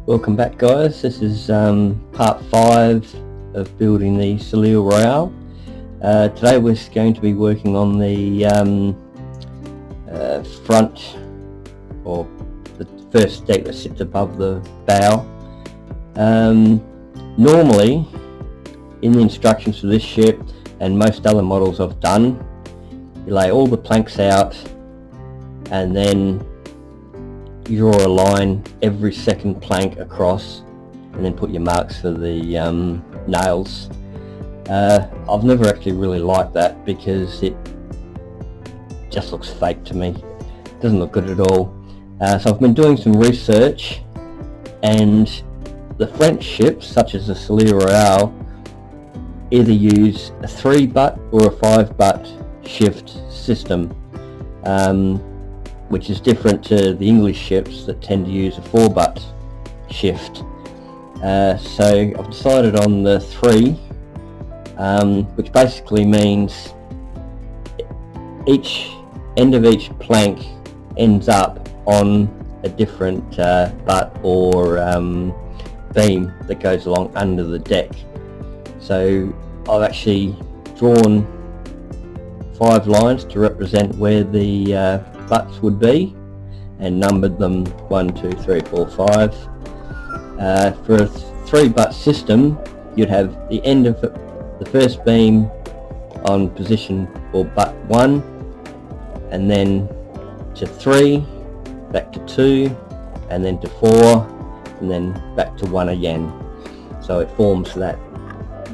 Welcome back, guys. This is part 5 of building the Soleil. Today we're going to be working on the front, or the first deck that sits above the bow. Normally in the instructions for this ship and most other models I've done, you lay all the planks out and then you draw a line every second plank across and then put your marks for the nails. I've never actually really liked that because it just looks fake to me. It doesn't look good at all. So I've been doing some research, and the French ships such as the Soleil either use a 3-butt or a 5-butt shift system, which is different to the English ships that tend to use a 4-butt shift. So I've decided on the 3, which basically means each end of each plank ends up on a different butt or beam that goes along under the deck. So I've actually drawn 5 lines to represent where the butts would be and numbered them 1, 2, 3, 4, 5. For a 3-butt system, you'd have the end of the first beam on position for butt 1, and then to 3, back to 2, and then to 4, and then back to 1 again. So it forms that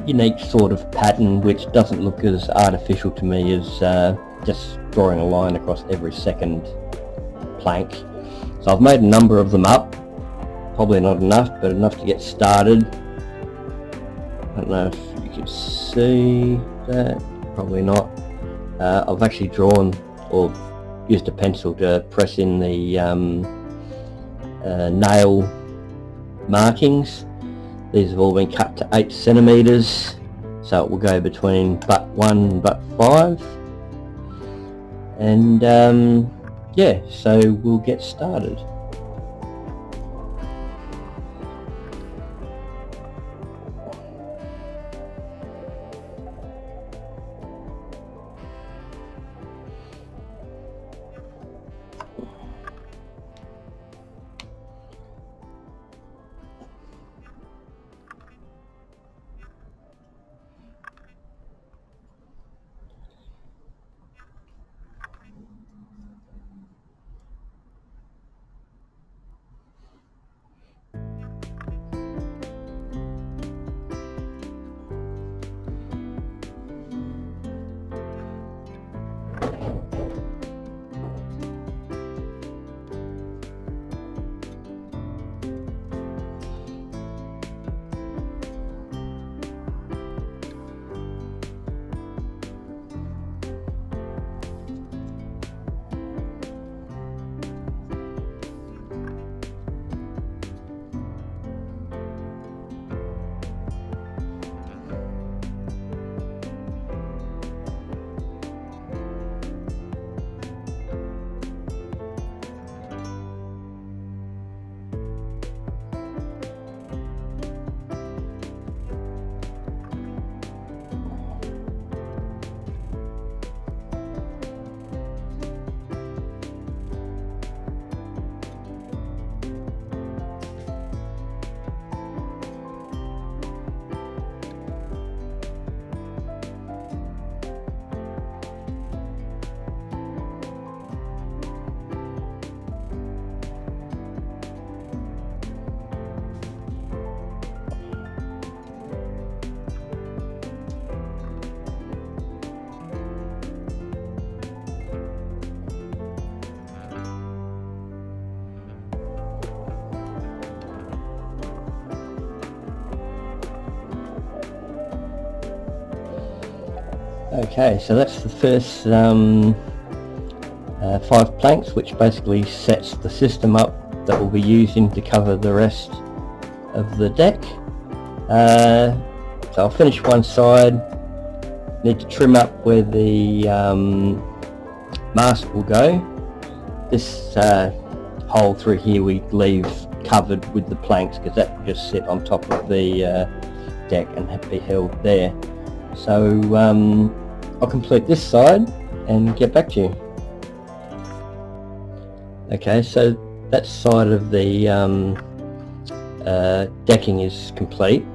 unique sort of pattern which doesn't look as artificial to me as just drawing a line across every second plank. So I've made a number of them up, probably not enough, but enough to get started. I don't know if you can see that, probably not. I've actually drawn or used a pencil to press in the nail markings. These have all been cut to 8 centimeters, so it will go between butt 1 and butt 5. And yeah, so we'll get started. Okay, so that's the first 5 planks, which basically sets the system up that we'll be using to cover the rest of the deck. So I'll finish one side, need to trim up where the mast will go. This hole through here we leave covered with the planks, because that will just sit on top of the deck and have to be held there. So I'll complete this side and get back to you. Okay, so that side of the decking is complete.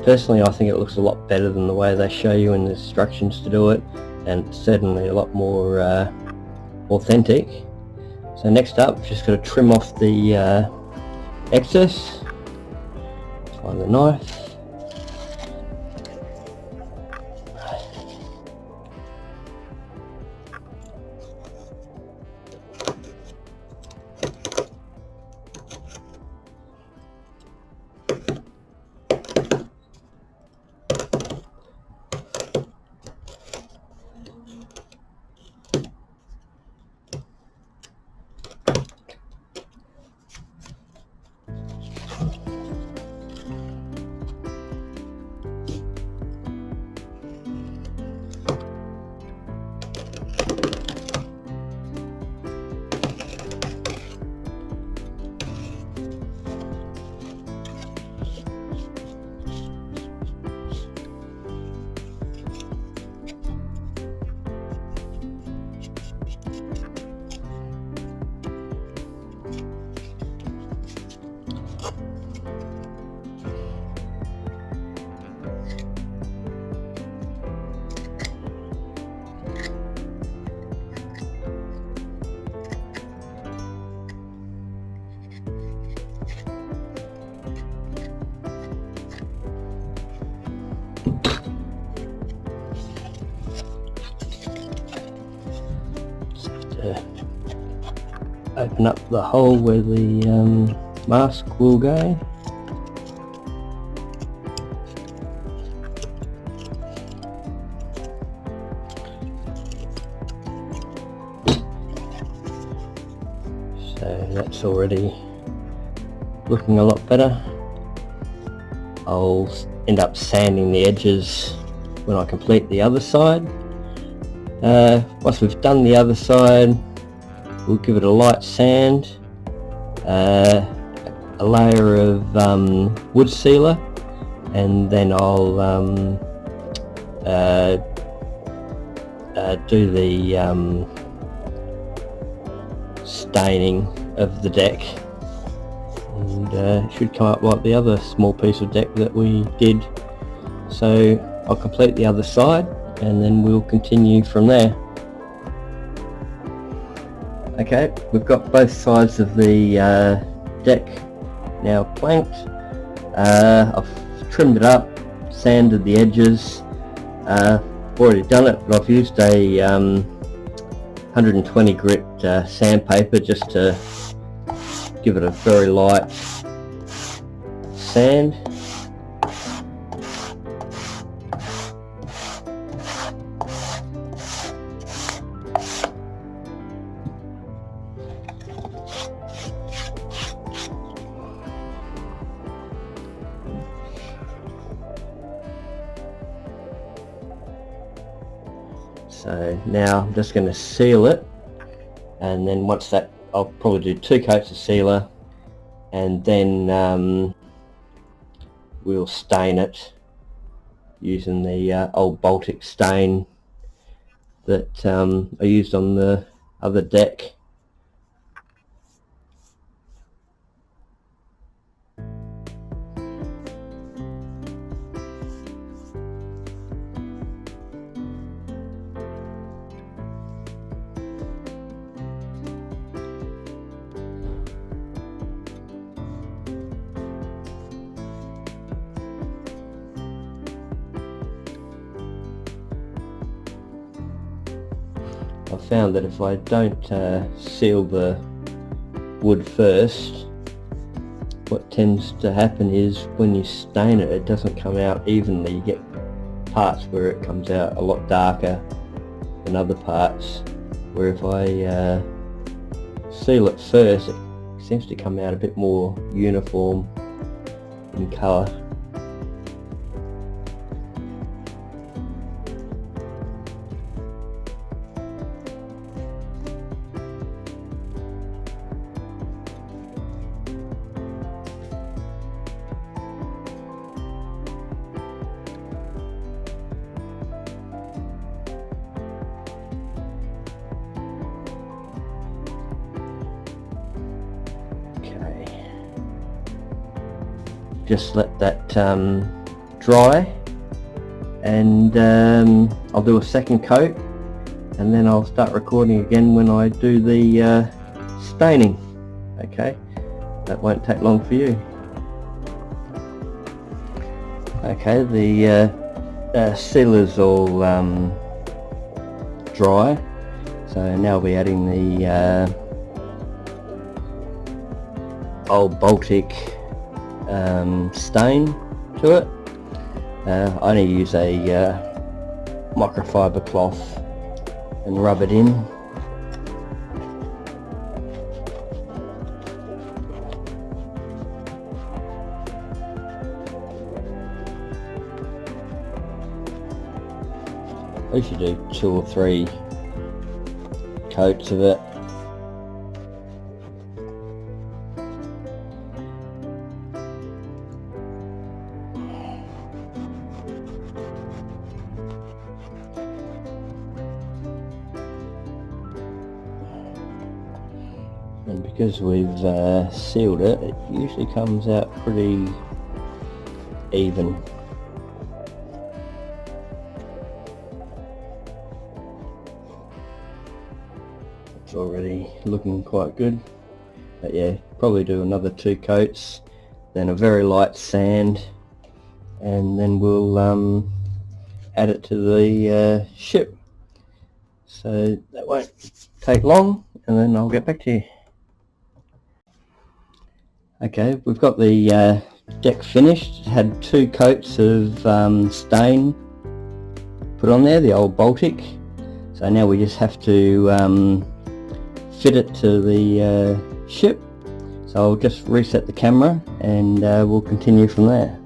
Personally, I think it looks a lot better than the way they show you in the instructions to do it, and certainly a lot more authentic. So next up, just got to trim off the excess. Find the knife. Open up the hole where the mask will go. So that's already looking a lot better. I'll end up sanding the edges when I complete the other side. Once we've done the other side, we'll give it a light sand, a layer of wood sealer, and then I'll do the staining of the deck, and it should come up like the other small piece of deck that we did. So I'll complete the other side and then we'll continue from there. Okay, we've got both sides of the deck now planked. I've trimmed it up, sanded the edges. Already done it, but I've used a 120 grit sandpaper just to give it a very light sand. So now I'm just going to seal it, and then once that, I'll probably do 2 coats of sealer, and then we'll stain it using the old Baltic stain that I used on the other deck. I found that if I don't seal the wood first, what tends to happen is when you stain it, it doesn't come out evenly. You get parts where it comes out a lot darker than other parts, where if I seal it first, it seems to come out a bit more uniform in colour. just let that dry, and I'll do a second coat, and then I'll start recording again when I do the staining. Okay, that won't take long for you. Okay, the sealer's all dry, so now we'll be adding the old Baltic stain to it. I only use a microfiber cloth and rub it in. I usually do 2 or 3 coats of it. And because we've sealed it, it usually comes out pretty even. It's already looking quite good, but yeah, probably do another 2 coats, then a very light sand, and then we'll add it to the ship. So that won't take long, and then I'll get back to you. Okay, we've got the deck finished. It had 2 coats of stain put on there, the old Baltic. So now we just have to fit it to the ship. So I'll just reset the camera and we'll continue from there.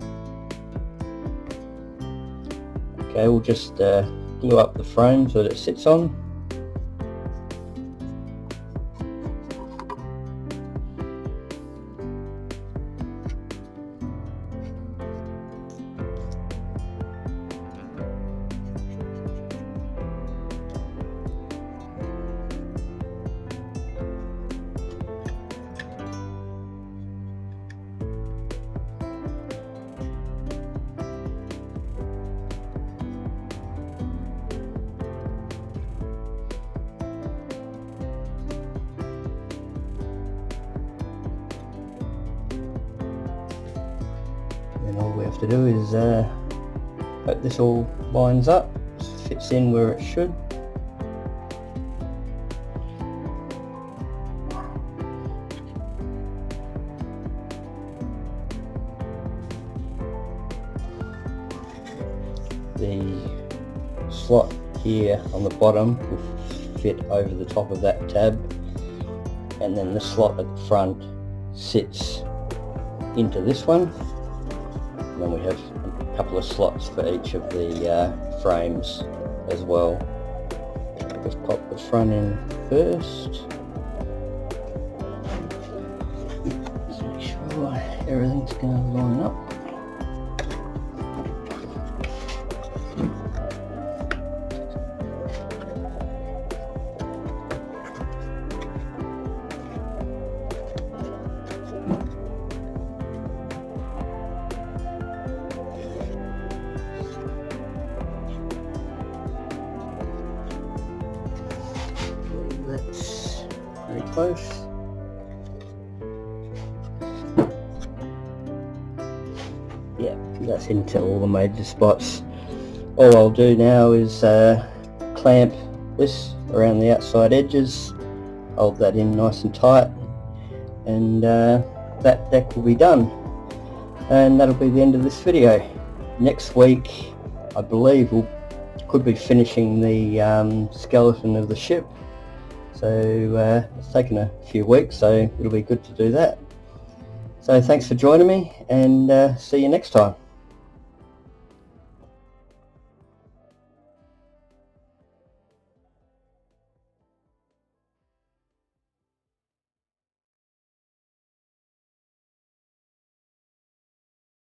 Okay, we'll just glue up the frame so that it sits on. And all we have to do is hope this all lines up, fits in where it should. The slot here on the bottom will fit over the top of that tab, and then the slot at the front sits into this one. And then we have a couple of slots for each of the frames as well. Let's pop the front in first. Let's make sure everything's going to line up. That's very close. Yeah, that's into all the major spots. All I'll do now is clamp this around the outside edges, hold that in nice and tight, and that deck will be done. And that'll be the end of this video. Next week, I believe could be finishing the skeleton of the ship. So it's taken a few weeks, so it'll be good to do that. So thanks for joining me, and see you next time.